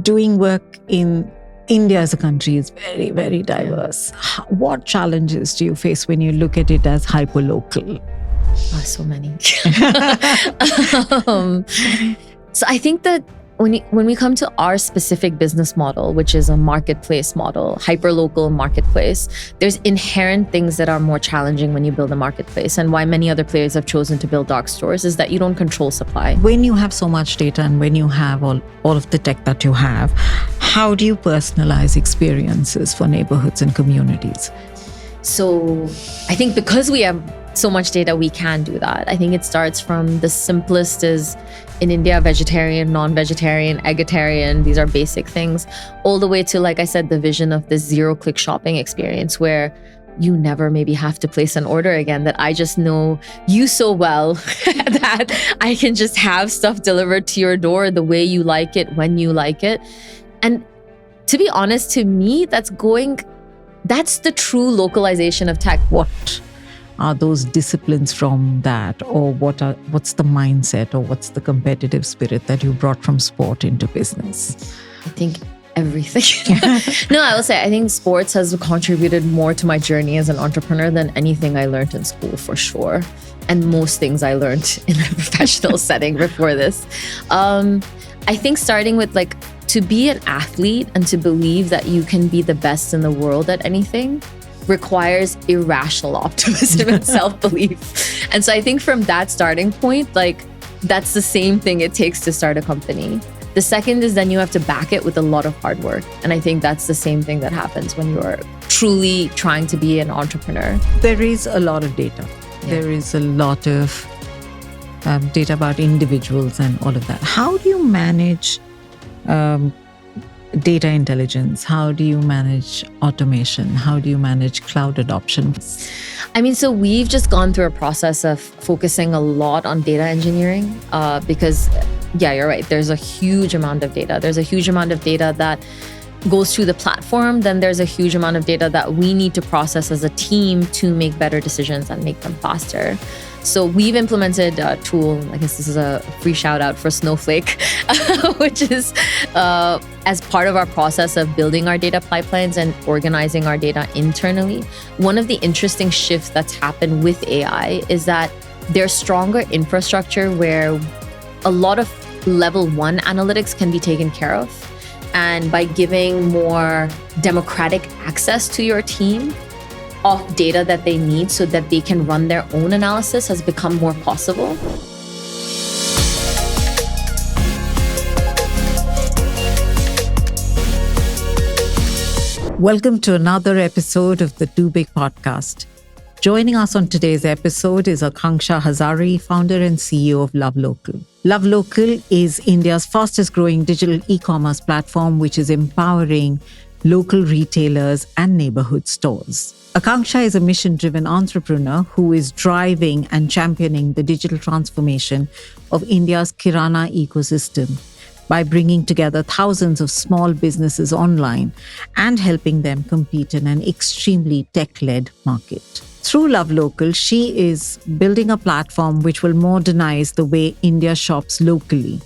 doing work in India as a country is very, very diverse. What challenges do you face when you look at it as hyperlocal? So many. So I think that when we come to our specific business model, which is a marketplace model, hyperlocal marketplace, there's inherent things that are more challenging when you build a marketplace. And why many other players have chosen to build dark stores is that you don't control supply. When you have so much data and when you have all of the tech that you have, how do you personalize experiences for neighborhoods and communities? So I think because we have so much data, we can do that. I think it starts from the simplest is in India, vegetarian, non-vegetarian, eggetarian. These are basic things, all the way to, like I said, the vision of this zero-click shopping experience where you never maybe have to place an order again, that I just know you so well that I can just have stuff delivered to your door the way you like it, when you like it. And to be honest, to me, that's the true localization of tech. What are those disciplines from that, or what's the mindset, or what's the competitive spirit that you brought from sport into business? I think everything. No, I will say I think sports has contributed more to my journey as an entrepreneur than anything I learned in school, for sure. And most things I learned in a professional setting before this. I think starting with to be an athlete and to believe that you can be the best in the world at anything requires irrational optimism and self-belief. And so I think from that starting point, that's the same thing it takes to start a company. The second is then you have to back it with a lot of hard work. And I think that's the same thing that happens when you're truly trying to be an entrepreneur. There is a lot of data. Yeah. There is a lot of data about individuals and all of that. How do you manage data intelligence? How do you manage automation? How do you manage cloud adoption? So we've just gone through a process of focusing a lot on data engineering because, yeah, you're right. There's a huge amount of data. There's a huge amount of data that goes through the platform. Then there's a huge amount of data that we need to process as a team to make better decisions and make them faster. So we've implemented a tool, I guess this is a free shout out for Snowflake, which is as part of our process of building our data pipelines and organizing our data internally. One of the interesting shifts that's happened with AI is that there's stronger infrastructure where a lot of level 1 analytics can be taken care of. And by giving more democratic access to your team of data that they need so that they can run their own analysis has become more possible. Welcome to another episode of the Too Big podcast. Joining us on today's episode is Akanksha Hazari, founder and CEO of LoveLocal. LoveLocal is India's fastest growing digital e-commerce platform, which is empowering local retailers and neighborhood stores. Akanksha is a mission-driven entrepreneur who is driving and championing the digital transformation of India's kirana ecosystem by bringing together thousands of small businesses online and helping them compete in an extremely tech-led market. Through LoveLocal, she is building a platform which will modernize the way India shops locally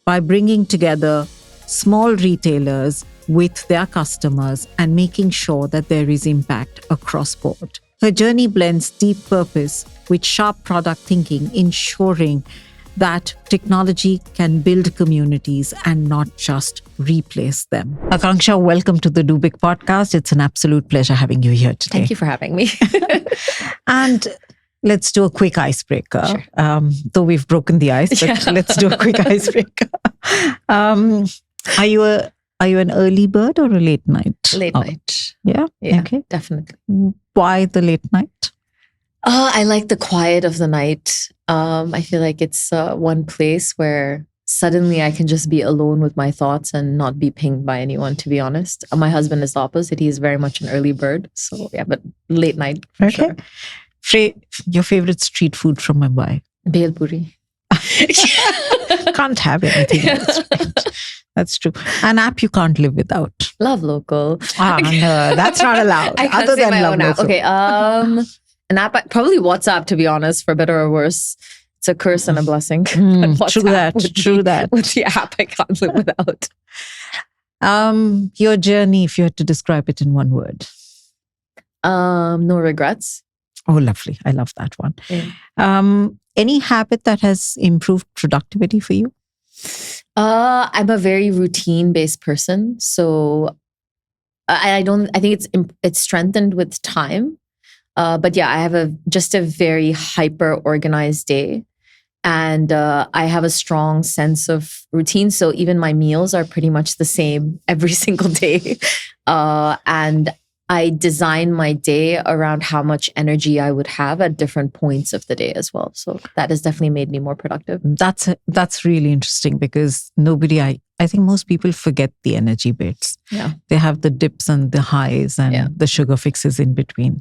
by bringing together small retailers with their customers and making sure that there is impact across board. Her journey blends deep purpose with sharp product thinking, ensuring that technology can build communities and not just replace them. Akanksha, welcome to the Do Big podcast. It's an absolute pleasure having you here today. Thank you for having me. And let's do a quick icebreaker. Sure. Though we've broken the ice, but let's do a quick icebreaker. Are you an early bird or a late night? Late night. Yeah? Okay. Definitely. Why the late night? I like the quiet of the night. I feel like it's one place where suddenly I can just be alone with my thoughts and not be pinged by anyone, to be honest. My husband is the opposite. He's very much an early bird. So yeah, but late night for sure. Your favorite street food from Mumbai? Bhel puri. Can't have anything else. That's true. An app you can't live without. LoveLocal. No, that's not allowed. I can't say my own app. Okay. An app, probably WhatsApp, to be honest, for better or worse. It's a curse and a blessing. True that. With the app I can't live without. Your journey, if you had to describe it in one word. No regrets. Oh, lovely. I love that one. Yeah. Any habit that has improved productivity for you? I'm a very routine-based person, so I think it's strengthened with time. But yeah, I have just a very hyper organized day, and I have a strong sense of routine. So even my meals are pretty much the same every single day, and I design my day around how much energy I would have at different points of the day as well. So that has definitely made me more productive. That's really interesting because I think most people forget the energy bits. Yeah. They have the dips and the highs and the sugar fixes in between.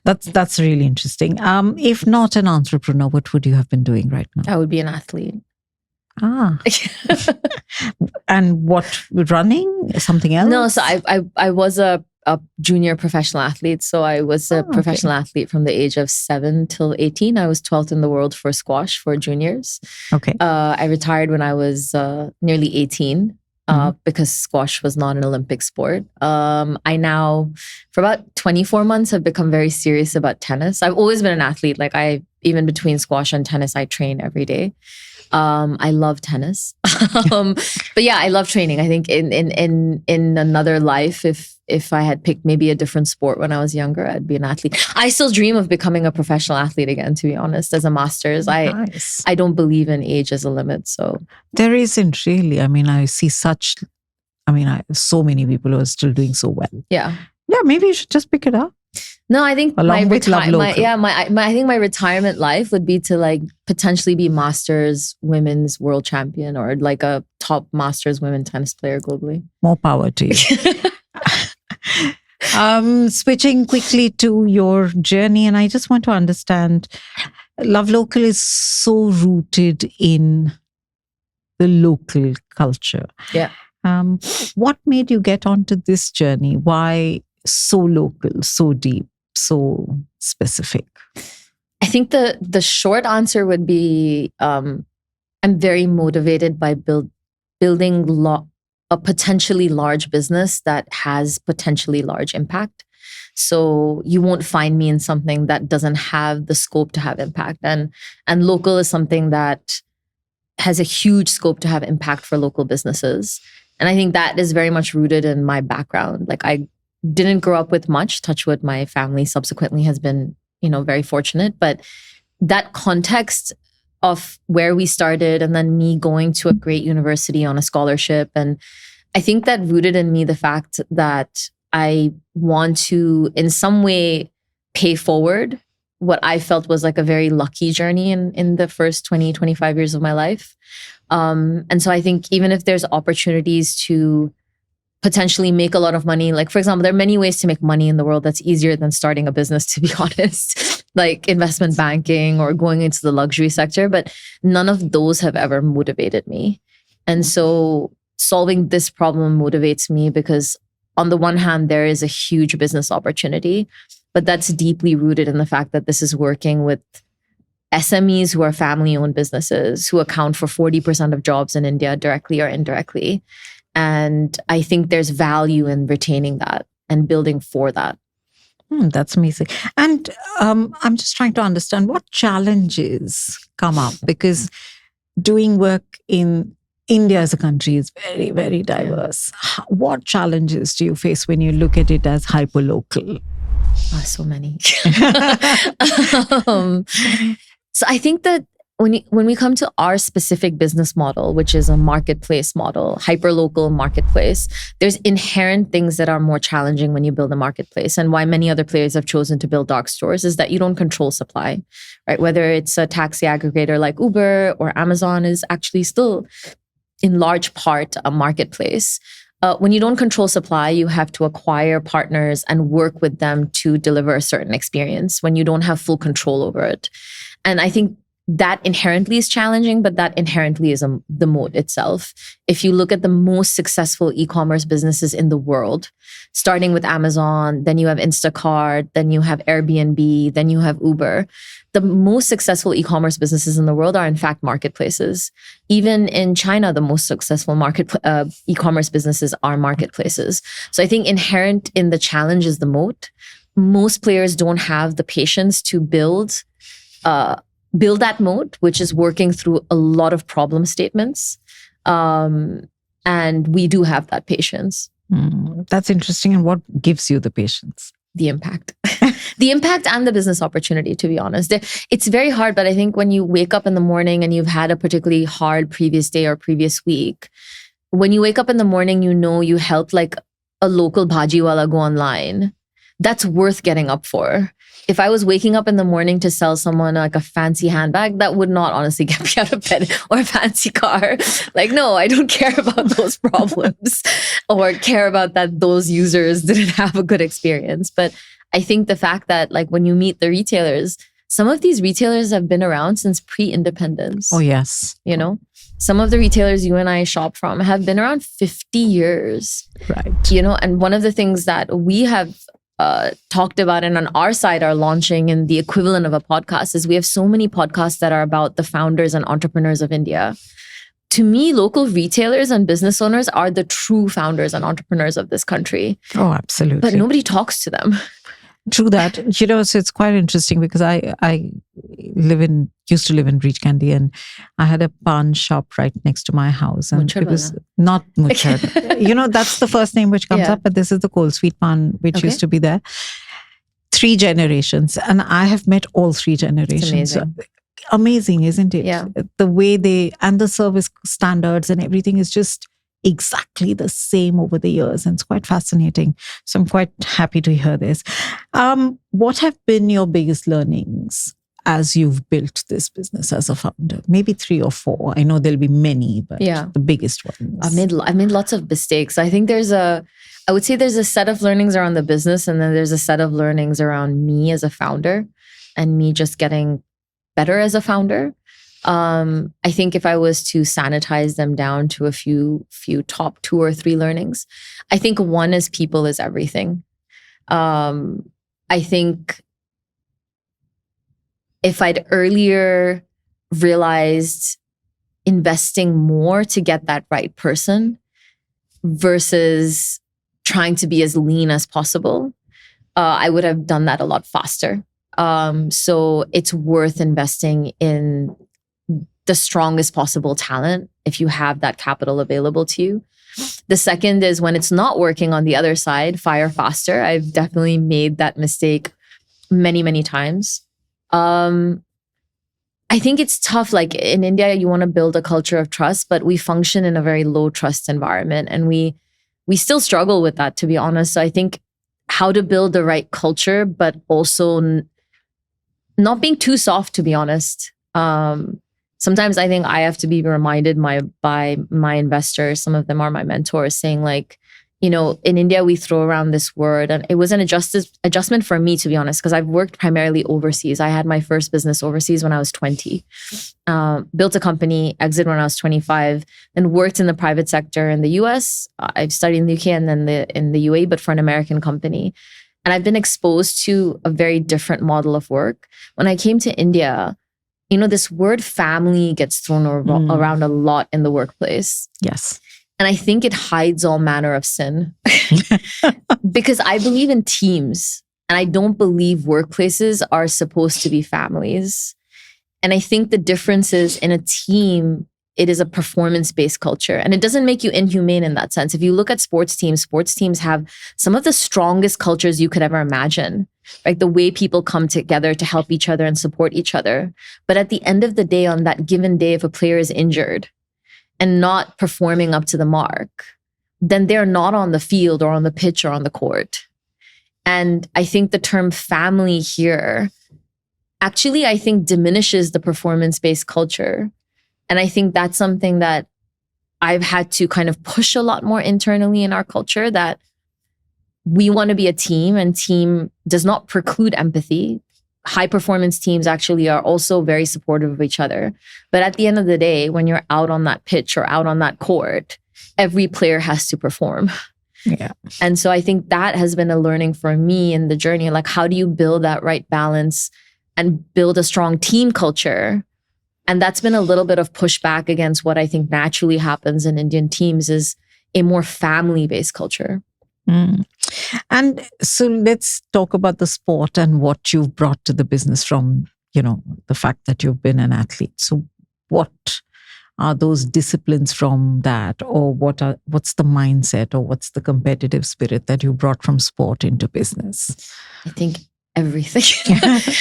That's really interesting. If not an entrepreneur, what would you have been doing right now? I would be an athlete. And what, running? Something else? No, so I was a junior professional athlete. So I was a professional athlete from the age of 7 till 18. I was 12th in the world for squash for juniors. Okay. I retired when I was nearly 18 because squash was not an Olympic sport. I now, for about 24 months, have become very serious about tennis. I've always been an athlete. Like even between squash and tennis, I train every day. I love tennis. But yeah, I love training. I think in another life, if I had picked maybe a different sport when I was younger, I'd be an athlete. I still dream of becoming a professional athlete again, to be honest, as a master's. Nice. I don't believe in age as a limit. So there isn't really. I mean, I see so many people who are still doing so well. Yeah. Yeah, maybe you should just pick it up. No, I think I think my retirement life would be to like potentially be Masters women's world champion or like a top Masters women tennis player globally. More power to you. Switching quickly to your journey, and I just want to understand, LoveLocal is so rooted in the local culture. Yeah. What made you get onto this journey? Why so local, so deep, so specific? I think the short answer would be I'm very motivated by building a potentially large business that has potentially large impact. So you won't find me in something that doesn't have the scope to have impact. And local is something that has a huge scope to have impact for local businesses. And I think that is very much rooted in my background. Like I didn't grow up with much. Touch wood, my family subsequently has been, very fortunate. But that context of where we started and then me going to a great university on a scholarship. And I think that rooted in me the fact that I want to, in some way, pay forward what I felt was like a very lucky journey in the first 20, 25 years of my life. And so I think even if there's opportunities to potentially make a lot of money, like for example, there are many ways to make money in the world that's easier than starting a business, to be honest, like investment banking or going into the luxury sector, but none of those have ever motivated me. And so solving this problem motivates me because on the one hand, there is a huge business opportunity, but that's deeply rooted in the fact that this is working with SMEs who are family-owned businesses who account for 40% of jobs in India directly or indirectly. And I think there's value in retaining that and building for that. That's amazing. And I'm just trying to understand what challenges come up, because doing work in India as a country is very, very diverse. What challenges do you face when you look at it as hyperlocal? So many. So I think that when we come to our specific business model, which is a marketplace model, hyperlocal marketplace, there's inherent things that are more challenging when you build a marketplace. And why many other players have chosen to build dark stores is that you don't control supply, right? Whether it's a taxi aggregator like Uber or Amazon is actually still in large part a marketplace. When you don't control supply, you have to acquire partners and work with them to deliver a certain experience when you don't have full control over it. And I think that inherently is challenging, but that inherently is the moat itself. If you look at the most successful e-commerce businesses in the world, starting with Amazon, then you have Instacart, then you have Airbnb, then you have Uber. The most successful e-commerce businesses in the world are in fact marketplaces. Even in China, the most successful e-commerce businesses are marketplaces. So I think inherent in the challenge is the moat. Most players don't have the patience to build that moat, which is working through a lot of problem statements. And we do have that patience. That's interesting. And what gives you the patience? The impact. The impact and the business opportunity, to be honest. It's very hard, but I think when you wake up in the morning and you've had a particularly hard previous day or previous week, when you wake up in the morning, you know you helped like a local bhajiwala go online. That's worth getting up for. If I was waking up in the morning to sell someone like a fancy handbag, that would not honestly get me out of bed, or a fancy car. Like, no, I don't care about those problems or care about that those users didn't have a good experience. But I think the fact that like when you meet the retailers, some of these retailers have been around since pre-independence. Oh, yes. You know, some of the retailers you and I shop from have been around 50 years. Right. You know, and one of the things that we have talked about and on our side are launching in the equivalent of a podcast is we have so many podcasts that are about the founders and entrepreneurs of India. To me, local retailers and business owners are the true founders and entrepreneurs of this country. Oh, absolutely. But nobody talks to them. True that. You know, so it's quite interesting because I used to live in Breach Candy, and I had a pan shop right next to my house. And it was not Muchar. You know, that's the first name which comes up, but this is the cold sweet pan which used to be there. 3 generations. And I have met all 3 generations. Amazing, isn't it? Yeah. The way and the service standards and everything is just exactly the same over the years. And it's quite fascinating. So I'm quite happy to hear this. What have been your biggest learnings as you've built this business as a founder? Maybe 3 or 4. I know there'll be many, but the biggest ones. I've made lots of mistakes. I think I would say there's a set of learnings around the business, and then there's a set of learnings around me as a founder and me just getting better as a founder. I think if I was to sanitize them down to a few top 2 or 3 learnings, I think one is people is everything. I think if I'd earlier realized investing more to get that right person versus trying to be as lean as possible, I would have done that a lot faster. So it's worth investing in the strongest possible talent if you have that capital available to you. The second is when it's not working on the other side, fire faster. I've definitely made that mistake many, many times. I think it's tough. Like in India, you want to build a culture of trust, but we function in a very low trust environment. And we still struggle with that, to be honest. So I think how to build the right culture, but also not being too soft, to be honest. Sometimes I think I have to be reminded by my investors, some of them are my mentors, saying like, you know, in India, we throw around this word, and it was an adjustment for me, to be honest, because I've worked primarily overseas. I had my first business overseas when I was 20, built a company, exited when I was 25, and worked in the private sector in the US. I've studied in the UK and then in the UAE, but for an American company. And I've been exposed to a very different model of work. When I came to India, you know, this word family gets thrown around a lot in the workplace. Yes. And I think it hides all manner of sin because I believe in teams, and I don't believe workplaces are supposed to be families. And I think the difference is in a team, it is a performance-based culture, and it doesn't make you inhumane in that sense. If you look at sports teams have some of the strongest cultures you could ever imagine, like the way people come together to help each other and support each other. But at the end of the day, on that given day, if a player is injured and not performing up to the mark, then they're not on the field or on the pitch or on the court. And I think the term family here actually, I think, diminishes the performance-based culture. And I think that's something that I've had to kind of push a lot more internally in our culture, that we want to be a team, and team does not preclude empathy. high performance teams actually are also very supportive of each other. But at the end of the day, when you're out on that pitch or out on that court, every player has to perform. Yeah. And so I think that has been a learning for me in the journey. Like, how do you build that right balance and build a strong team culture? And that's been a little bit of pushback against what I think naturally happens in Indian teams is a more family-based culture. Mm. And so let's talk about the sport and what you've brought to the business from, the fact that you've been an athlete. So what are those disciplines from that, or what's the mindset, or what's the competitive spirit that you brought from sport into business? I think everything.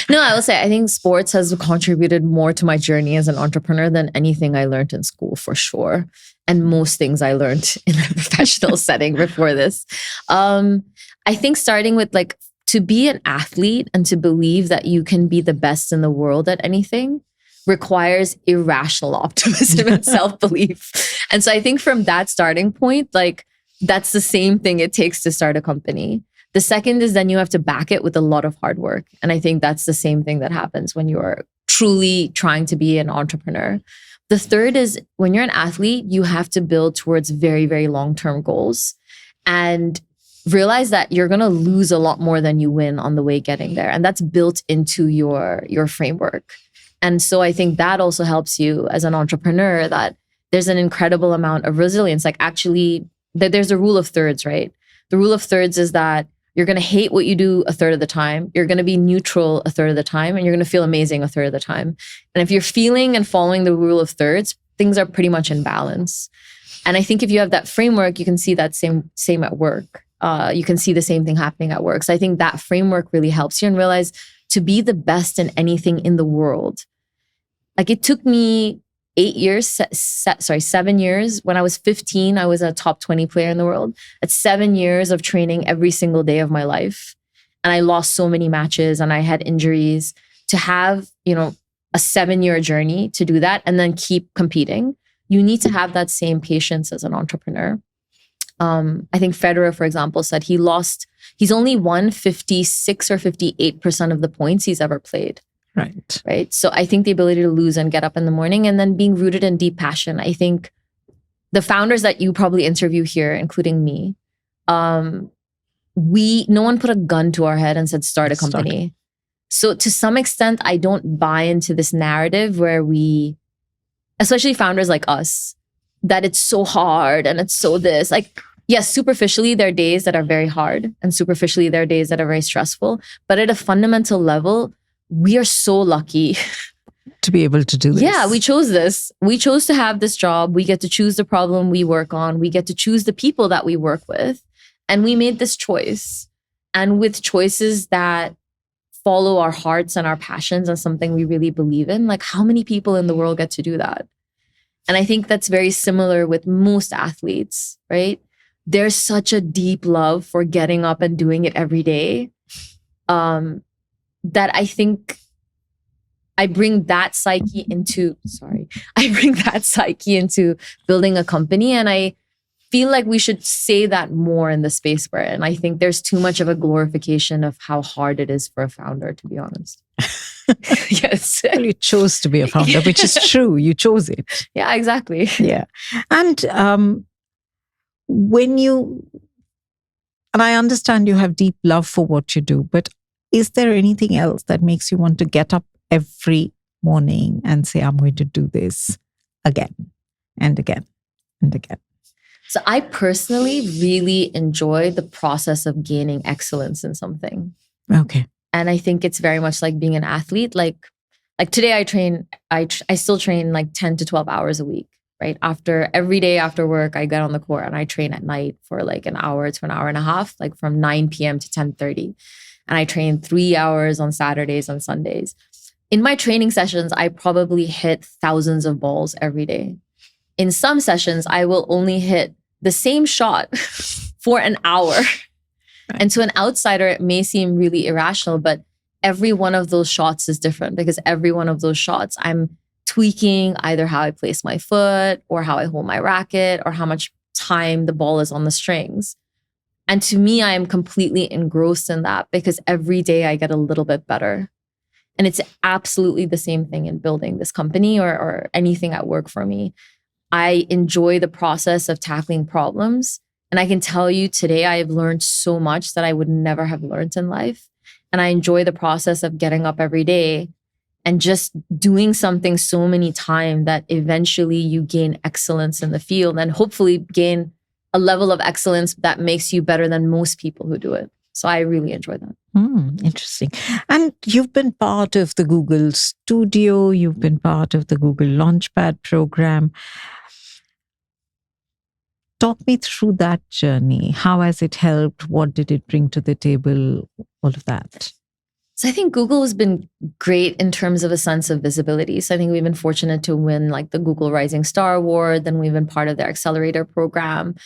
No, I will say, I think sports has contributed more to my journey as an entrepreneur than anything I learned in school, for sure. And most things I learned in a professional setting before this. I think starting with to be an athlete and to believe that you can be the best in the world at anything requires irrational optimism and self-belief. And so I think from that starting point, that's the same thing it takes to start a company. The second is then you have to back it with a lot of hard work. And I think that's the same thing that happens when you are truly trying to be an entrepreneur. The third is when you're an athlete, you have to build towards very, very long-term goals and realize that you're going to lose a lot more than you win on the way getting there. And that's built into your framework. And so I think that also helps you as an entrepreneur, that there's an incredible amount of resilience. There's a rule of thirds, right? The rule of thirds is that you're going to hate what you do a third of the time. You're going to be neutral a third of the time, and you're going to feel amazing a third of the time. And if you're feeling and following the rule of thirds, things are pretty much in balance. And I think if you have that framework, you can see that same at work. You can see the same thing happening at work. So I think that framework really helps you and realize to be the best in anything in the world. It took me 7 years. When I was 15, I was a top 20 player in the world. It's 7 years of training every single day of my life. And I lost so many matches and I had injuries. To have, a 7-year journey to do that and then keep competing, you need to have that same patience as an entrepreneur. I think Federer, for example, said he's only won 56 or 58% of the points he's ever played. Right. So I think the ability to lose and get up in the morning and then being rooted in deep passion. I think the founders that you probably interview here, including me, no one put a gun to our head and said, start a company. So to some extent, I don't buy into this narrative where especially founders like us, that it's so hard and it's so this. Yes, superficially, there are days that are very hard and superficially, there are days that are very stressful. But at a fundamental level, we are so lucky to be able to do this. Yeah, we chose this. We chose to have this job. We get to choose the problem we work on. We get to choose the people that we work with. And we made this choice. And with choices that follow our hearts and our passions and something we really believe in, how many people in the world get to do that? And I think that's very similar with most athletes, right? There's such a deep love for getting up and doing it every day. That I think I bring that psyche into building a company. And I feel like we should say that more in the space we're in. I think there's too much of a glorification of how hard it is for a founder, to be honest. Yes. Well, you chose to be a founder, which is true. You chose it. Yeah, exactly. Yeah. And and I understand you have deep love for what you do, but is there anything else that makes you want to get up every morning and say, I'm going to do this again and again and again? So I personally really enjoy the process of gaining excellence in something. Okay. And I think it's very much like being an athlete. Like today I still train 10 to 12 hours a week, right? Every day after work, I get on the court and I train at night for an hour to an hour and a half, from 9 p.m. to 10:30. And I train 3 hours on Saturdays and Sundays. In my training sessions, I probably hit thousands of balls every day. In some sessions, I will only hit the same shot for an hour. Right. And to an outsider, it may seem really irrational, but every one of those shots is different because every one of those shots, I'm tweaking either how I place my foot or how I hold my racket or how much time the ball is on the strings. And to me, I am completely engrossed in that because every day I get a little bit better. And it's absolutely the same thing in building this company or anything at work for me. I enjoy the process of tackling problems. And I can tell you today, I have learned so much that I would never have learned in life. And I enjoy the process of getting up every day and just doing something so many times that eventually you gain excellence in the field and hopefully gain a level of excellence that makes you better than most people who do it. So I really enjoy that. Interesting. And you've been part of the Google Studio, you've been part of the Google Launchpad program. Talk me through that journey. How has it helped? What did it bring to the table? All of that. So I think Google has been great in terms of a sense of visibility. So I think we've been fortunate to win like the Google Rising Star Award. Then we've been part of their accelerator program.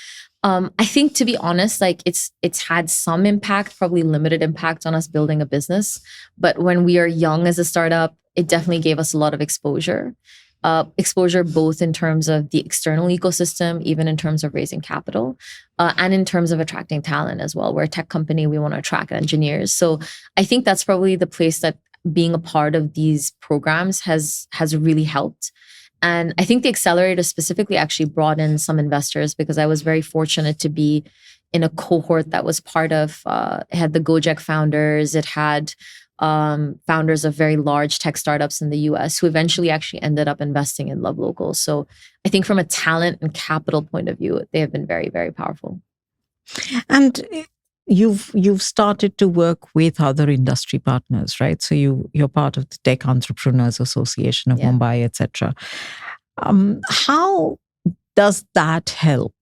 I think, to be honest, like it's had some impact, probably limited impact on us building a business. But when we are young as a startup, it definitely gave us a lot of exposure. Exposure both in terms of the external ecosystem, even in terms of raising capital, and in terms of attracting talent as well. We're a tech company, we want to attract engineers. So I think that's probably the place that being a part of these programs has really helped. And I think the accelerator specifically actually brought in some investors because I was very fortunate to be in a cohort that was part of, it had the Gojek founders, it had founders of very large tech startups in the US who eventually actually ended up investing in LoveLocal. So I think from a talent and capital point of view, they have been very, very powerful. And you've started to work with other industry partners, right? So you're part of the Tech Entrepreneurs Association of Mumbai, etc. How does that help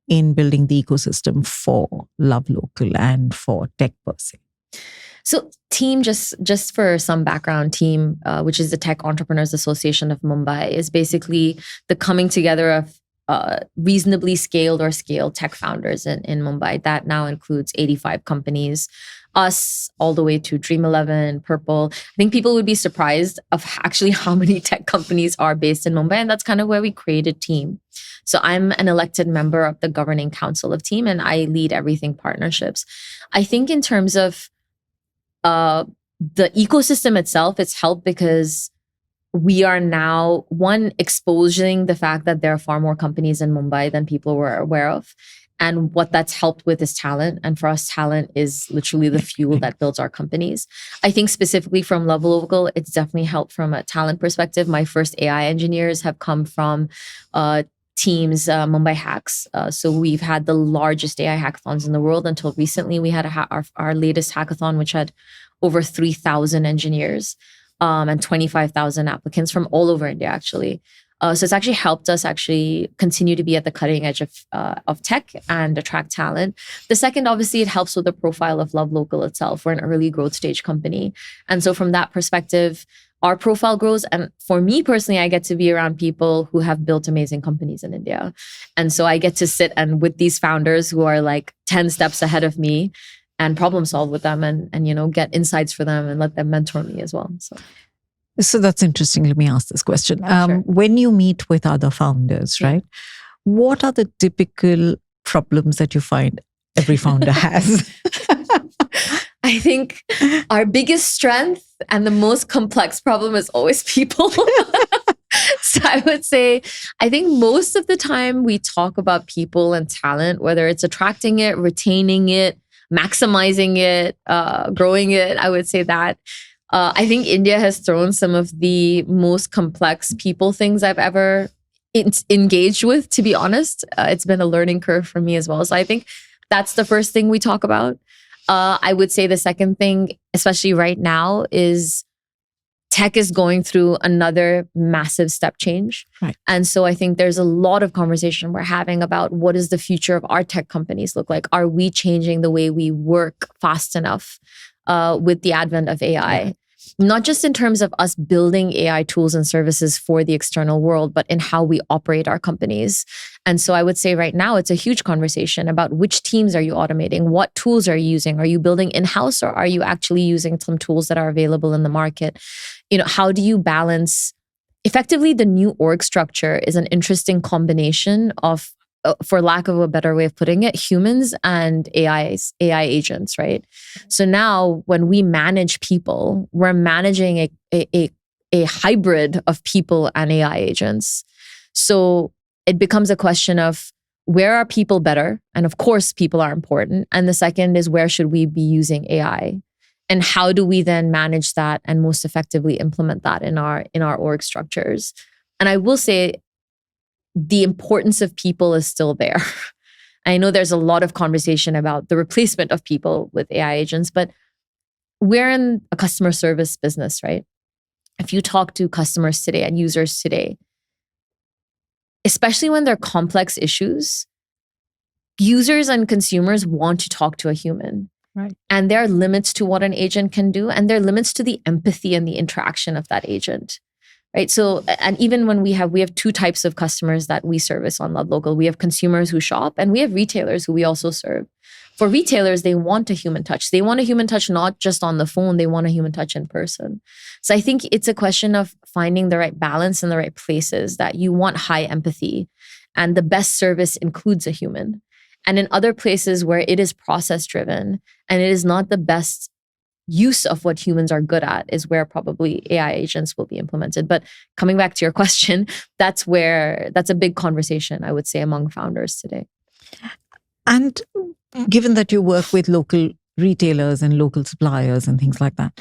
in building the ecosystem for LoveLocal and for tech per se? So team, just for some background, team, which is the Tech Entrepreneurs Association of Mumbai, is basically the coming together of reasonably scaled or scaled tech founders in Mumbai. That now includes 85 companies, us all the way to Dream11, Purple. I think people would be surprised of actually how many tech companies are based in Mumbai. And that's kind of where we created Team. So I'm an elected member of the governing council of Team and I lead everything partnerships. I think in terms of the ecosystem itself, it's helped because we are now, one, exposing the fact that there are far more companies in Mumbai than people were aware of. And what that's helped with is talent. And for us, talent is literally the fuel that builds our companies. I think specifically from LoveLocal, it's definitely helped from a talent perspective. My first AI engineers have come from Team's Mumbai Hacks. So we've had the largest AI hackathons in the world. Until recently, we had our latest hackathon, which had over 3,000 engineers. And 25,000 applicants from all over India, actually. So it's actually helped us actually continue to be at the cutting edge of tech and attract talent. The second, obviously, it helps with the profile of LoveLocal itself. We're an early growth stage company. And so from that perspective, our profile grows. And for me personally, I get to be around people who have built amazing companies in India. And so I get to sit and with these founders who are like 10 steps ahead of me and problem solve with them and get insights for them and let them mentor me as well. So that's interesting. Let me ask this question. Sure. When you meet with other founders, right? What are the typical problems that you find every founder has? I think our biggest strength and the most complex problem is always people. So I would say, I think most of the time we talk about people and talent, whether it's attracting it, retaining it, maximizing it, growing it. I would say that. I think India has thrown some of the most complex people things I've ever engaged with, to be honest. It's been a learning curve for me as well. So I think that's the first thing we talk about. I would say the second thing, especially right now, is tech is going through another massive step change. Right. And so I think there's a lot of conversation we're having about what does the future of our tech companies look like? Are we changing the way we work fast enough with the advent of AI? Yeah. Not just in terms of us building AI tools and services for the external world, but in how we operate our companies. And so I would say right now, it's a huge conversation about which teams are you automating? What tools are you using? Are you building in-house or are you actually using some tools that are available in the market? How do you balance? Effectively, the new org structure is an interesting combination of for lack of a better way of putting it, humans and AI agents, right? So now when we manage people, we're managing a hybrid of people and AI agents. So it becomes a question of where are people better? And of course, people are important. And the second is where should we be using AI? And how do we then manage that and most effectively implement that in our org structures? And I will say the importance of people is still there. I know there's a lot of conversation about the replacement of people with AI agents, but we're in a customer service business, right? If you talk to customers today and users today, especially when they're complex issues, users and consumers want to talk to a human. Right. And there are limits to what an agent can do, and there are limits to the empathy and the interaction of that agent. Right. So, and even when we have two types of customers that we service on LoveLocal. We have consumers who shop and we have retailers who we also serve. For retailers, they want a human touch. They want a human touch, not just on the phone. They want a human touch in person. So I think it's a question of finding the right balance in the right places, that you want high empathy and the best service includes a human. And in other places where it is process driven and it is not the best use of what humans are good at, is where probably AI agents will be implemented. But coming back to your question, that's a big conversation, I would say, among founders today. And given that you work with local retailers and local suppliers and things like that,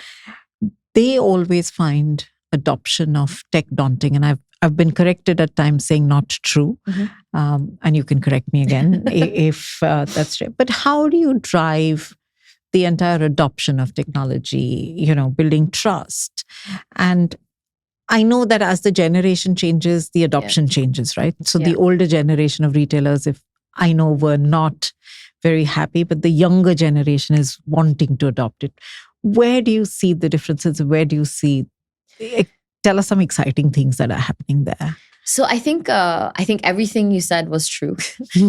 they always find adoption of tech daunting. And I've been corrected at times saying not true. Mm-hmm. And you can correct me again if that's true. But how do you drive the entire adoption of technology, building trust? And I know that as the generation changes, the adoption changes, right? So the older generation of retailers, if I know, were not very happy, but the younger generation is wanting to adopt it. Where do you see the differences? Where do you see, tell us some exciting things that are happening there. So I think everything you said was true.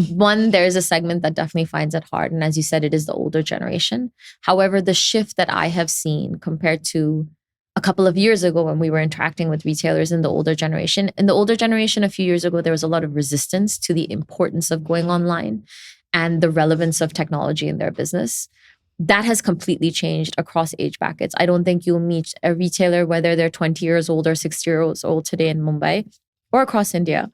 One, there's a segment that definitely finds it hard. And as you said, it is the older generation. However, the shift that I have seen compared to a couple of years ago when we were interacting with retailers in the older generation, a few years ago, there was a lot of resistance to the importance of going online and the relevance of technology in their business. That has completely changed across age brackets. I don't think you'll meet a retailer, whether they're 20 years old or 60 years old today in Mumbai or across India,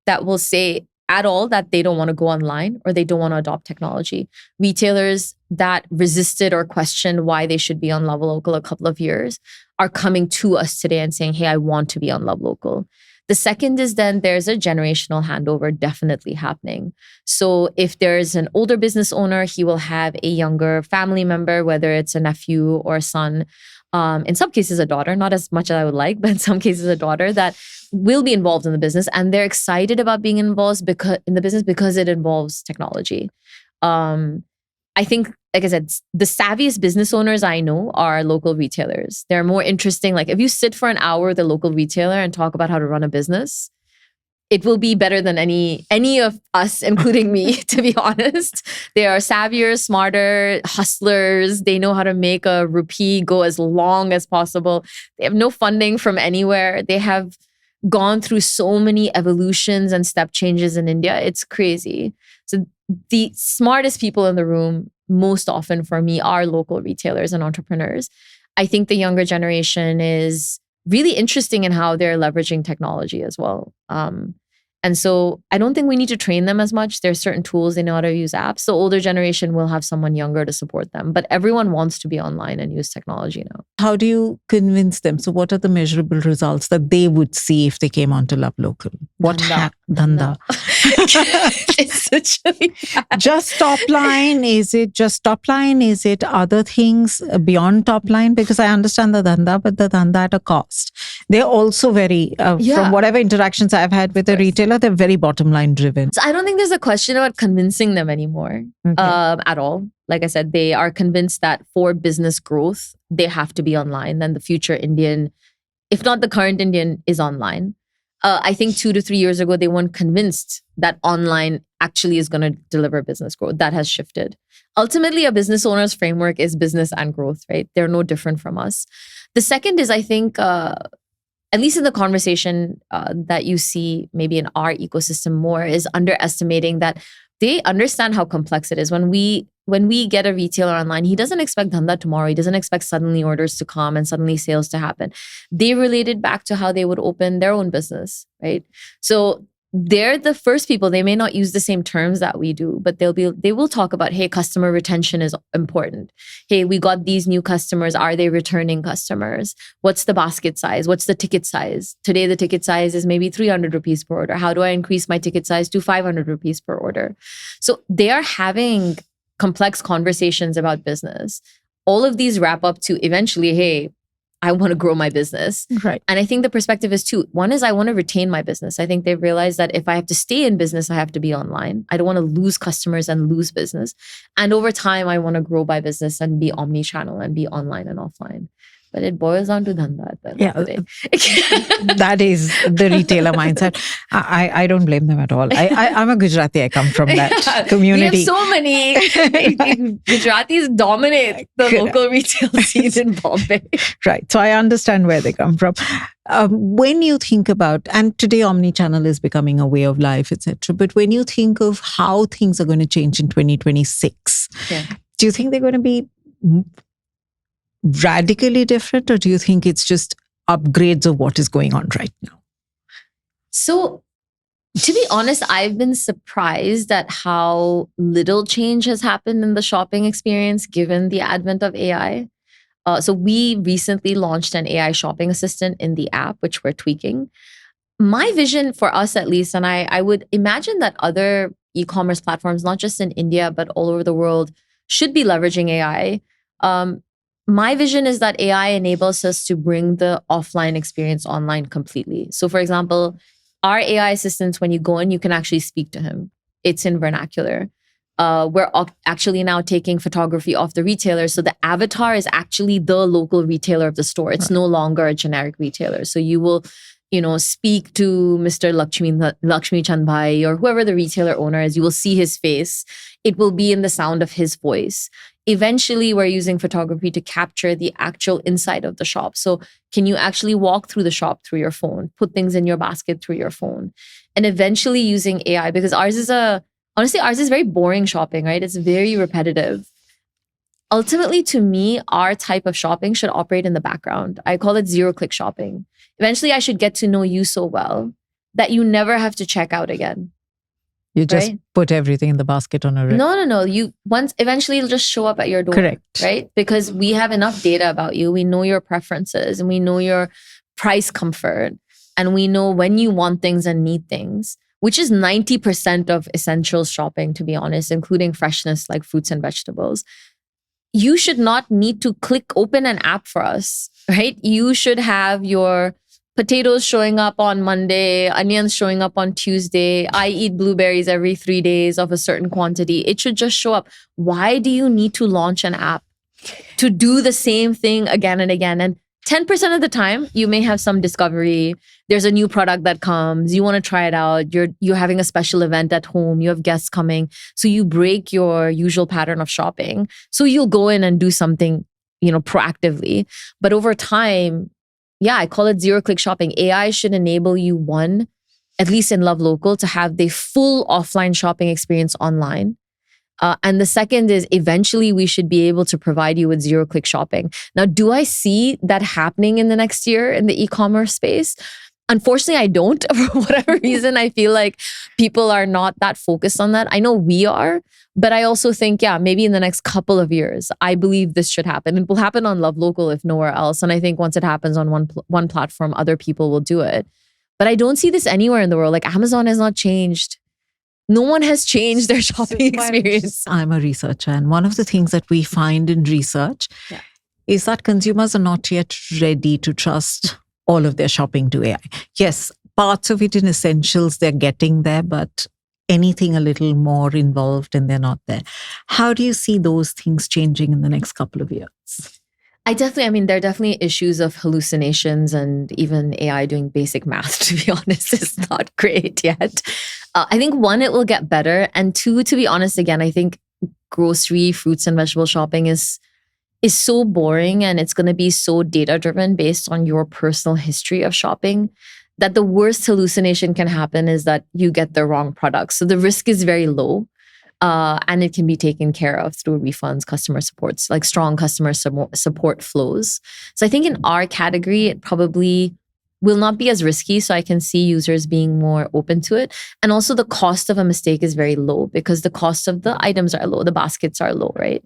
that will say at all that they don't want to go online or they don't want to adopt technology. Retailers that resisted or questioned why they should be on LoveLocal a couple of years are coming to us today and saying, hey, I want to be on LoveLocal. The second is then there's a generational handover definitely happening. So if there's an older business owner, he will have a younger family member, whether it's a nephew or a son, in some cases a daughter, not as much as I would like, but in some cases a daughter that will be involved in the business, and they're excited about being involved in the business because it involves technology. I think, like I said, the savviest business owners I know are local retailers. They're more interesting. Like if you sit for an hour with a local retailer and talk about how to run a business, it will be better than any of us, including me, to be honest. They are savvier, smarter, hustlers. They know how to make a rupee go as long as possible. They have no funding from anywhere. They have gone through so many evolutions and step changes in India. It's crazy. So the smartest people in the room, most often for me, are local retailers and entrepreneurs. I think the younger generation is really interesting in how they're leveraging technology as well. And so I don't think we need to train them as much. There's certain tools, they know how to use apps. The older generation will have someone younger to support them. But everyone wants to be online and use technology now. How do you convince them? So what are the measurable results that they would see if they came onto LoveLocal? What Dhanda? It's literally just top line? Is it just top line? Is it other things beyond top line? Because I understand the Dhanda, but the Dhanda at a cost. They're also very, from whatever interactions I've had with a retailer, they're very bottom line driven. So I don't think there's a question about convincing them anymore at all. Like I said, they are convinced that for business growth, they have to be online. Then the future Indian, if not the current Indian, is online. I think 2 to 3 years ago, they weren't convinced that online actually is going to deliver business growth. That has shifted. Ultimately, a business owner's framework is business and growth, right? They're no different from us. The second is, I think, at least in the conversation that you see maybe in our ecosystem more, is underestimating that they understand how complex it is. When we get a retailer online, he doesn't expect dhanda tomorrow. He doesn't expect suddenly orders to come and suddenly sales to happen. They related back to how they would open their own business, right? So they're the first people. They may not use the same terms that we do, but they will talk about, hey, customer retention is important. Hey, we got these new customers. Are they returning customers? What's the basket size? What's the ticket size? Today, the ticket size is maybe 300 rupees per order. How do I increase my ticket size to 500 rupees per order? So they are having complex conversations about business. All of these wrap up to eventually, hey, I want to grow my business. Right. And I think the perspective is two. One is I want to retain my business. I think they've realized that if I have to stay in business, I have to be online. I don't want to lose customers and lose business. And over time, I want to grow my business and be omni-channel and be online and offline. But it boils down to dhanda at the end of the day. That is the retailer mindset. I don't blame them at all. I'm a Gujarati. I come from that community. We have so many Gujaratis dominate the local retail scene in Bombay. Right. So I understand where they come from. When you think about, and today omnichannel is becoming a way of life, etc. But when you think of how things are going to change in 2026, do you think they're going to be radically different, or do you think it's just upgrades of what is going on right now? So, to be honest, I've been surprised at how little change has happened in the shopping experience given the advent of AI. So we recently launched an AI shopping assistant in the app, which we're tweaking. My vision for us, at least, and I would imagine that other e-commerce platforms, not just in India, but all over the world, should be leveraging AI. My vision is that AI enables us to bring the offline experience online completely. So for example, our AI assistants, when you go in, you can actually speak to him. It's in vernacular. We're actually now taking photography off the retailer. So the avatar is actually the local retailer of the store. It's no longer a generic retailer. So you will, speak to Mr. Lakshmi Chand Bhai or whoever the retailer owner is. You will see his face. It will be in the sound of his voice. Eventually, we're using photography to capture the actual inside of the shop. So can you actually walk through the shop through your phone, put things in your basket through your phone, and eventually using AI, because ours is very boring shopping, right? It's very repetitive. Ultimately, to me, our type of shopping should operate in the background. I call it zero-click shopping. Eventually, I should get to know you so well that you never have to check out again. You just put everything in the basket on a No. Eventually it'll just show up at your door. Correct. Right? Because we have enough data about you. We know your preferences and we know your price comfort. And we know when you want things and need things, which is 90% of essentials shopping, to be honest, including freshness like fruits and vegetables. You should not need to open an app for us, right? You should have your potatoes showing up on Monday, onions showing up on Tuesday. I eat blueberries every 3 days of a certain quantity. It should just show up. Why do you need to launch an app to do the same thing again and again? And 10% of the time, you may have some discovery. There's a new product that comes. You want to try it out. You're having a special event at home. You have guests coming. So you break your usual pattern of shopping. So you'll go in and do something, proactively. But over time, I call it zero-click shopping. AI should enable you, one, at least in LoveLocal, to have the full offline shopping experience online. And the second is eventually we should be able to provide you with zero-click shopping. Now, do I see that happening in the next year in the e-commerce space? Unfortunately, I don't. For whatever reason, I feel like people are not that focused on that. I know we are, but I also think, maybe in the next couple of years, I believe this should happen. It will happen on LoveLocal if nowhere else. And I think once it happens on one platform, other people will do it. But I don't see this anywhere in the world. Like Amazon has not changed. No one has changed their shopping experience. I'm a researcher, and one of the things that we find in research is that consumers are not yet ready to trust all of their shopping to AI. Yes, parts of it in essentials, they're getting there, but anything a little more involved and they're not there. How do you see those things changing in the next couple of years? there are definitely issues of hallucinations, and even AI doing basic math, to be honest, is not great yet. I think one, it will get better. And two, to be honest, again, I think grocery, fruits and vegetable shopping is is so boring and it's going to be so data driven based on your personal history of shopping that the worst hallucination can happen is that you get the wrong product. So the risk is very low. And it can be taken care of through refunds, customer supports, like strong customer support flows. So I think in our category, it probably will not be as risky. So I can see users being more open to it. And also the cost of a mistake is very low because the cost of the items are low, the baskets are low, right?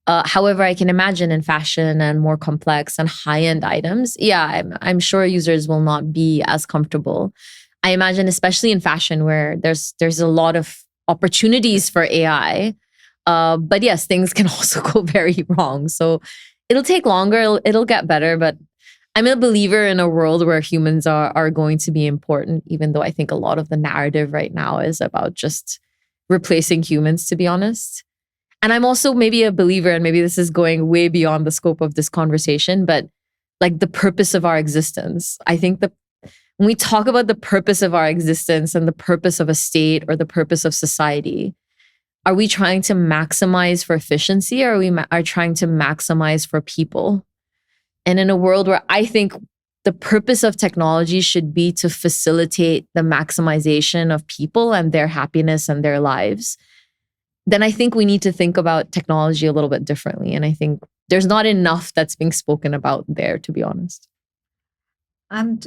However, I can imagine in fashion and more complex and high-end items, I'm sure users will not be as comfortable. I imagine, especially in fashion, where there's a lot of opportunities for AI. But yes, things can also go very wrong. So it'll take longer, it'll get better, but I'm a believer in a world where humans are going to be important, even though I think a lot of the narrative right now is about just replacing humans, to be honest. And I'm also maybe a believer, and maybe this is going way beyond the scope of this conversation, but like the purpose of our existence. I think when we talk about the purpose of our existence and the purpose of a state or the purpose of society, are we trying to maximize for efficiency or are we are trying to maximize for people? And in a world where I think the purpose of technology should be to facilitate the maximization of people and their happiness and their lives, then I think we need to think about technology a little bit differently. And I think there's not enough that's being spoken about there, to be honest. And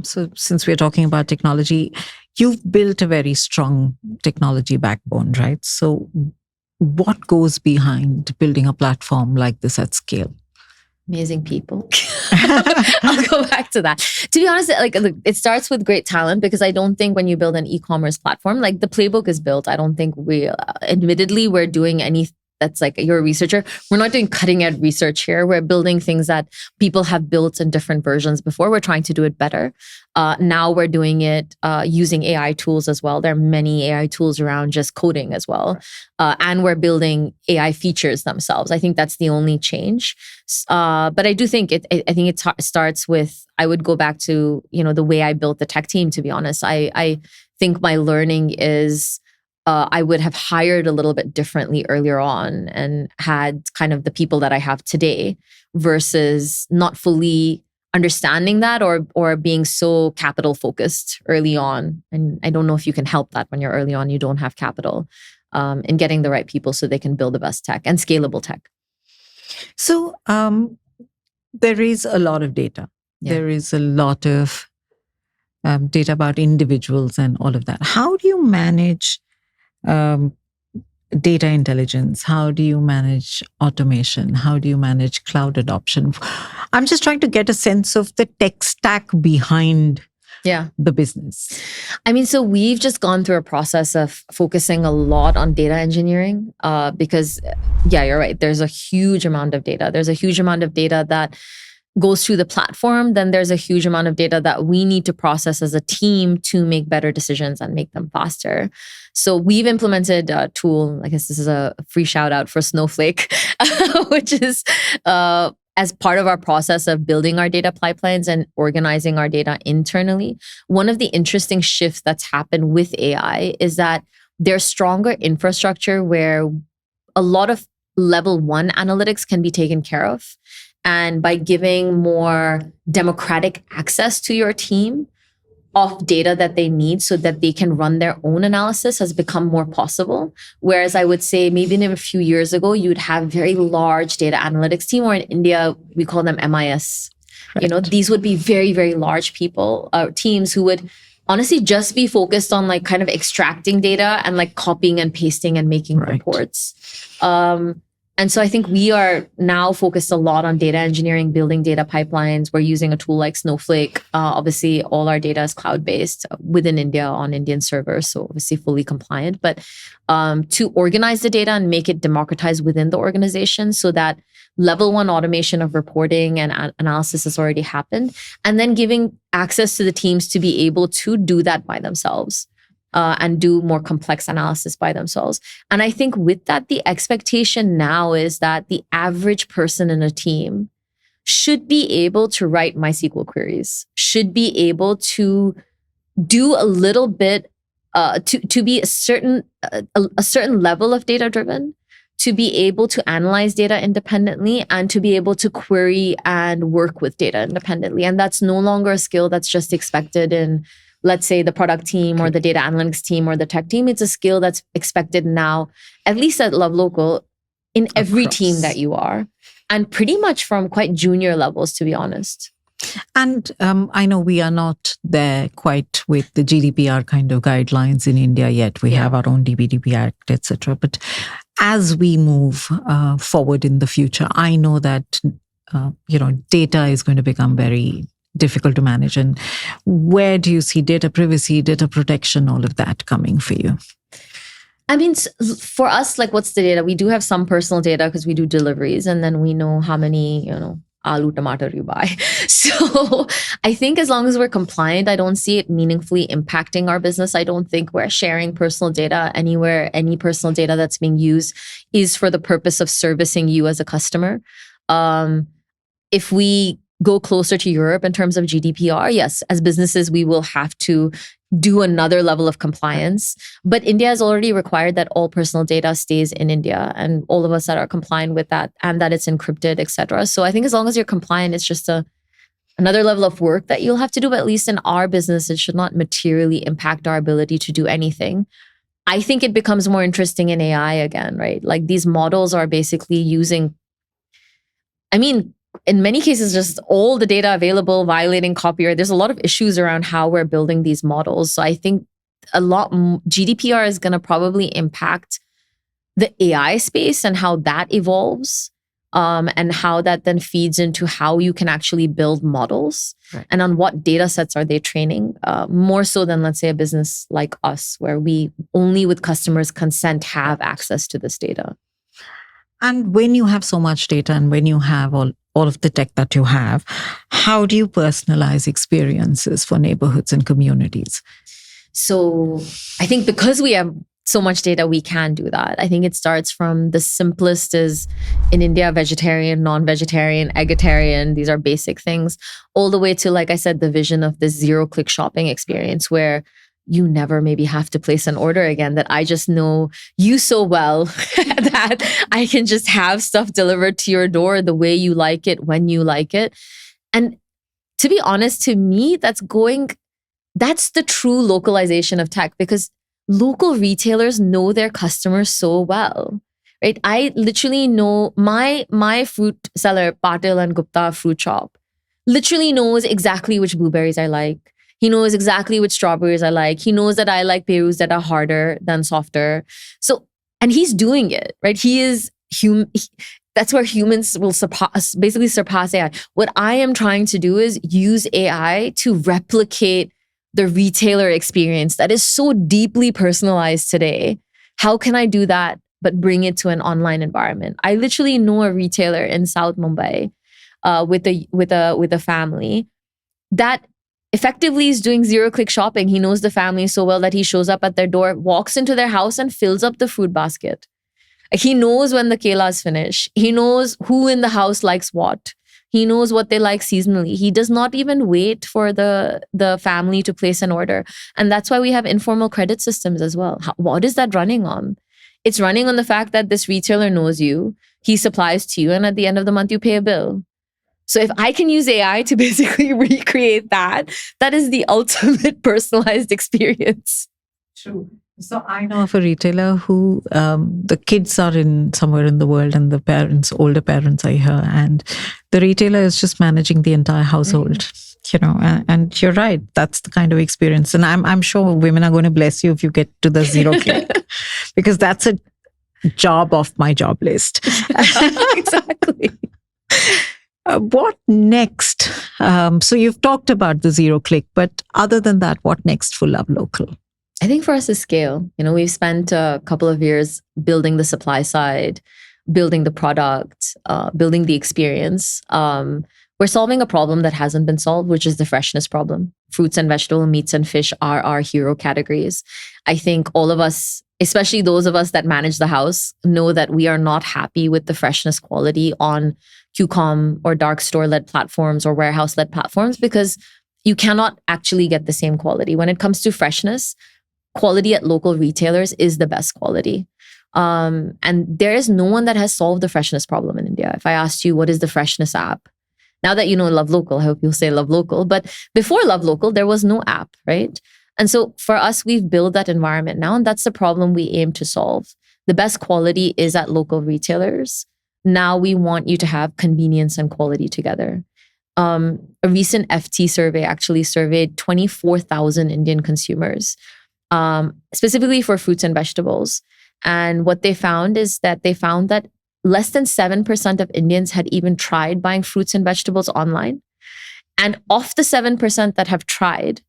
so since we're talking about technology, you've built a very strong technology backbone, right? So what goes behind building a platform like this at scale? Amazing people. I'll go back to that. To be honest, like it starts with great talent because I don't think when you build an e-commerce platform, like the playbook is built. I don't think admittedly, we're doing any that's like you're a researcher. We're not doing cutting edge research here. We're building things that people have built in different versions before. We're trying to do it better. Now we're doing it using AI tools as well. There are many AI tools around just coding as well. And we're building AI features themselves. I think that's the only change. But I do think it starts with, I would go back to, the way I built the tech team, to be honest. I think my learning is, I would have hired a little bit differently earlier on and had kind of the people that I have today versus not fully understanding that or being so capital focused early on. And I don't know if you can help that when you're early on, you don't have capital in getting the right people so they can build the best tech and scalable tech. So there is a lot of data. Yeah. There is a lot of data about individuals and all of that. How do you manage data intelligence? How do you manage automation? How do you manage cloud adoption? I'm just trying to get a sense of the tech stack behind the business. I mean, so we've just gone through a process of focusing a lot on data engineering because, you're right. There's a huge amount of data. There's a huge amount of data that goes through the platform. Then there's a huge amount of data that we need to process as a team to make better decisions and make them faster. So we've implemented a tool, I guess this is a free shout out for Snowflake, which is as part of our process of building our data pipelines and organizing our data internally. One of the interesting shifts that's happened with AI is that there's stronger infrastructure where a lot of level 1 analytics can be taken care of. And by giving more democratic access to your team of data that they need so that they can run their own analysis has become more possible. Whereas I would say maybe a few years ago, you'd have very large data analytics team, or in India, we call them MIS. Right. These would be very, very large teams who would honestly just be focused on like kind of extracting data and like copying and pasting and making reports. And so I think we are now focused a lot on data engineering, building data pipelines. We're using a tool like Snowflake. Obviously, all our data is cloud-based within India on Indian servers, so obviously fully compliant. But to organize the data and make it democratized within the organization so that level 1 automation of reporting and analysis has already happened. And then giving access to the teams to be able to do that by themselves. And do more complex analysis by themselves. And I think with that, the expectation now is that the average person in a team should be able to write MySQL queries, should be able to do a little bit, to be a certain level of data driven, to be able to analyze data independently and to be able to query and work with data independently. And that's no longer a skill that's just expected in, let's say, the product team or the data analytics team or the tech team. It's a skill that's expected now, at least at LoveLocal, in every team that you are, and pretty much from quite junior levels, to be honest. And I know we are not there quite with the GDPR kind of guidelines in India yet. We have our own DBDP Act, etc. But as we move forward in the future, I know that data is going to become very difficult to manage. And where do you see data privacy, data protection, all of that coming for you? I mean, for us, like, what's the data? We do have some personal data because we do deliveries, and then we know how many, aloo tomato you buy. So I think as long as we're compliant, I don't see it meaningfully impacting our business. I don't think we're sharing personal data anywhere. Any personal data that's being used is for the purpose of servicing you as a customer. If we go closer to Europe in terms of GDPR, yes, as businesses, we will have to do another level of compliance. But India has already required that all personal data stays in India, and all of us that are compliant with that, and that it's encrypted, etc. So I think as long as you're compliant, it's just another level of work that you'll have to do. But at least in our business, it should not materially impact our ability to do anything. I think it becomes more interesting in AI again, right? Like, these models are basically using, in many cases, just all the data available, violating copyright. There's a lot of issues around how we're building these models. So I think GDPR is going to probably impact the AI space and how that evolves, and how that then feeds into how you can actually build models, right, and on what data sets are they training, more so than, let's say, a business like us, where we only with customers' consent have access to this data. And when you have so much data and when you have all of the tech that you have, how do you personalize experiences for neighborhoods and communities? So I think because we have so much data, we can do that. I think it starts from the simplest is, in India, vegetarian, non-vegetarian, egalitarian. These are basic things, all the way to, like I said, the vision of the zero-click shopping experience, where you never maybe have to place an order again, that I just know you so well that I can just have stuff delivered to your door the way you like it, when you like it. And to be honest, to me, that's the true localization of tech, because local retailers know their customers so well, right? I literally know my fruit seller, Patil and Gupta Fruit Shop, literally knows exactly which blueberries I like. He knows exactly which strawberries I like. He knows that I like perus that are harder than softer. So, and he's doing it, right? He is human. That's where humans will surpass AI. What I am trying to do is use AI to replicate the retailer experience that is so deeply personalized today. How can I do that, but bring it to an online environment? I literally know a retailer in South Mumbai with a family that effectively is doing zero-click shopping. He knows the family so well that he shows up at their door, walks into their house, and fills up the fruit basket. He knows when the kelas finish. He knows who in the house likes what. He knows what they like seasonally. He does not even wait for the family to place an order. And that's why we have informal credit systems as well. What is that running on? It's running on the fact that this retailer knows you, he supplies to you, and at the end of the month, you pay a bill. So if I can use AI to basically recreate that, that is the ultimate personalized experience. True. So I know of a retailer who the kids are in somewhere in the world, and the older parents are here, and the retailer is just managing the entire household. And you're right. That's the kind of experience. And I'm sure women are going to bless you if you get to the zero-click, because that's a job off my job list. Exactly. What next? So you've talked about the zero-click, but other than that, what next for LoveLocal? I think for us is scale. We've spent a couple of years building the supply side, building the product, building the experience. We're solving a problem that hasn't been solved, which is the freshness problem. Fruits and vegetables, meats and fish are our hero categories. I think all of us, especially those of us that manage the house, know that we are not happy with the freshness quality on QCOM or dark store-led platforms or warehouse-led platforms, because you cannot actually get the same quality. When it comes to freshness, quality at local retailers is the best quality. And there is no one that has solved the freshness problem in India. If I asked you, what is the freshness app? Now that you know LoveLocal, I hope you'll say LoveLocal. But before LoveLocal, there was no app, right? And so for us, we've built that environment now, and that's the problem we aim to solve. The best quality is at local retailers. Now we want you to have convenience and quality together. A recent FT survey actually surveyed 24,000 Indian consumers, specifically for fruits and vegetables. And what they found is that less than 7% of Indians had even tried buying fruits and vegetables online. And of the 7% that have tried,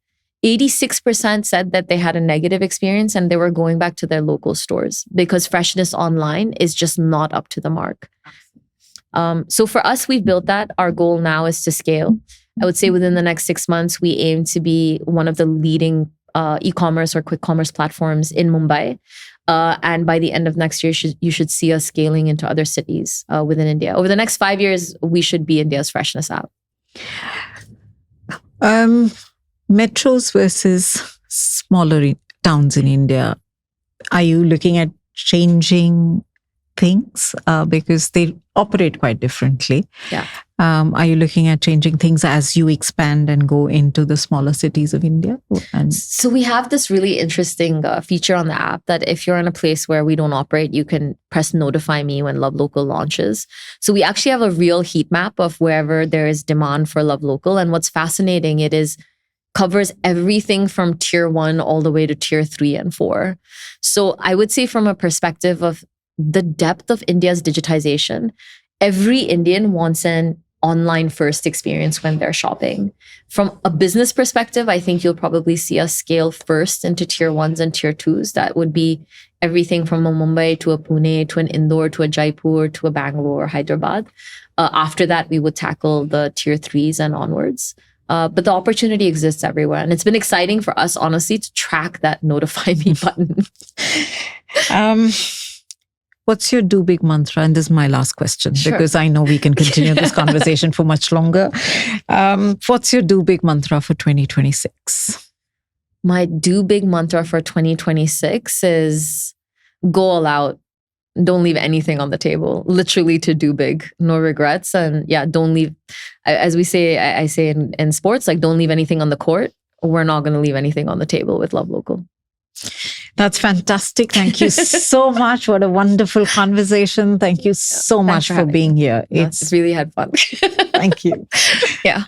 86% said that they had a negative experience and they were going back to their local stores because freshness online is just not up to the mark. So for us, we've built that. Our goal now is to scale. I would say within the next 6 months, we aim to be one of the leading e-commerce or quick commerce platforms in Mumbai. And by the end of next year, you should see us scaling into other cities within India. Over the next 5 years, we should be India's freshness app. Metros versus smaller towns in India. Are you looking at changing things because they operate quite differently? Yeah. Are you looking at changing things as you expand and go into the smaller cities of India? So we have this really interesting feature on the app that if you're in a place where we don't operate, you can press notify me when LoveLocal launches. So we actually have a real heat map of wherever there is demand for LoveLocal. And what's fascinating, it covers everything from tier 1 all the way to tier 3 and 4. So I would say from a perspective of the depth of India's digitization, every Indian wants an online first experience when they're shopping. From a business perspective, I think you'll probably see us scale first into tier 1s and tier 2s. That would be everything from a Mumbai to a Pune to an Indore to a Jaipur to a Bangalore or Hyderabad. After that, we would tackle the tier 3s and onwards. But the opportunity exists everywhere. And it's been exciting for us, honestly, to track that notify me button. What's your do big mantra? And this is my last question, Sure. because I know we can continue this conversation for much longer. What's your do big mantra for 2026? My do big mantra for 2026 is go all out. Don't leave anything on the table, literally to do big, no regrets. And yeah, don't leave, as we say, I say in sports, like don't leave anything on the court. We're not going to leave anything on the table with LoveLocal. That's fantastic. Thank you so much. What a wonderful conversation. Thank you so much for being here. It's really had fun. Thank you. Yeah.